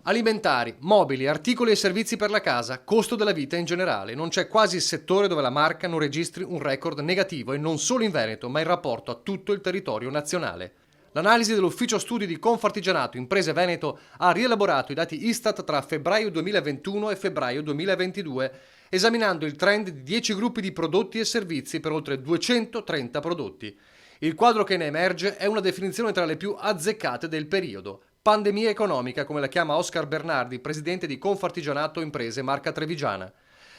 Alimentari, mobili, articoli e servizi per la casa, costo della vita in generale. Non c'è quasi settore dove la marca non registri un record negativo e non solo in Veneto, ma in rapporto a tutto il territorio nazionale. L'analisi dell'Ufficio Studi di Confartigianato Imprese Veneto ha rielaborato i dati Istat tra febbraio 2021 e febbraio 2022, esaminando il trend di 10 gruppi di prodotti e servizi per oltre 230 prodotti. Il quadro che ne emerge è una definizione tra le più azzeccate del periodo. Pandemia economica, come la chiama Oscar Bernardi, presidente di Confartigianato Imprese Marca Trevigiana.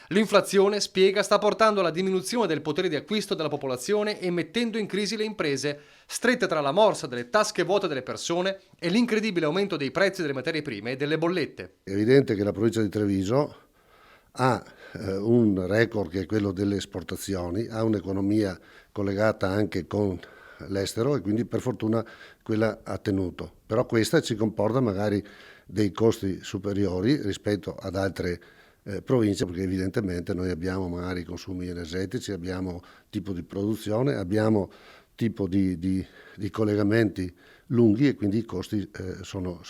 L'inflazione, spiega, sta portando alla diminuzione del potere di acquisto della popolazione e mettendo in crisi le imprese, strette tra la morsa delle tasche vuote delle persone e l'incredibile aumento dei prezzi delle materie prime e delle bollette. È evidente che la provincia di Treviso ha un record che è quello delle esportazioni, ha un'economia collegata anche con l'estero e quindi per fortuna quella ha tenuto. Però questa ci comporta magari dei costi superiori rispetto ad altre province, perché evidentemente noi abbiamo magari consumi energetici, abbiamo tipo di produzione, abbiamo tipo di collegamenti lunghi e quindi i costi sono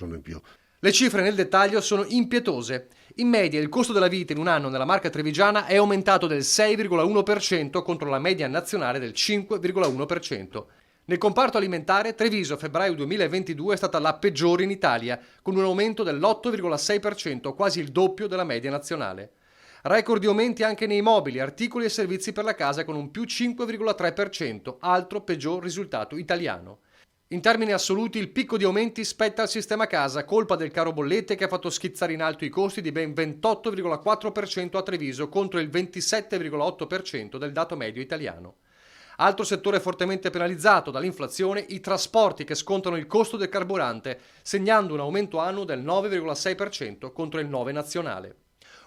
in più. Le cifre nel dettaglio sono impietose. In media il costo della vita in un anno nella Marca Trevigiana è aumentato del 6,1% contro la media nazionale del 5,1%. Nel comparto alimentare, Treviso a febbraio 2022 è stata la peggiore in Italia, con un aumento dell'8,6%, quasi il doppio della media nazionale. Record di aumenti anche nei mobili, articoli e servizi per la casa con un più 5,3%, altro peggior risultato italiano. In termini assoluti il picco di aumenti spetta al sistema casa, colpa del caro bollette che ha fatto schizzare in alto i costi di ben 28,4% a Treviso contro il 27,8% del dato medio italiano. Altro settore fortemente penalizzato dall'inflazione, i trasporti che scontano il costo del carburante, segnando un aumento annuo del 9,6% contro il 9% nazionale.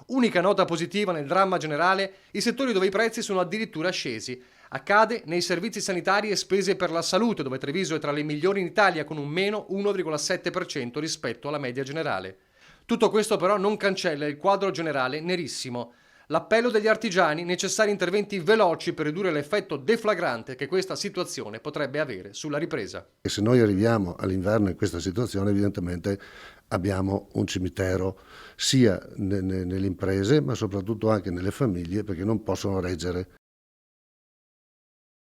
Unica nota positiva nel dramma generale, i settori dove i prezzi sono addirittura scesi. Accade nei servizi sanitari e spese per la salute, dove Treviso è tra le migliori in Italia con un meno 1,7% rispetto alla media generale. Tutto questo però non cancella il quadro generale nerissimo. L'appello degli artigiani, necessari interventi veloci per ridurre l'effetto deflagrante che questa situazione potrebbe avere sulla ripresa. E se noi arriviamo all'inverno in questa situazione, evidentemente abbiamo un cimitero sia nelle imprese, ma soprattutto anche nelle famiglie, perché non possono reggere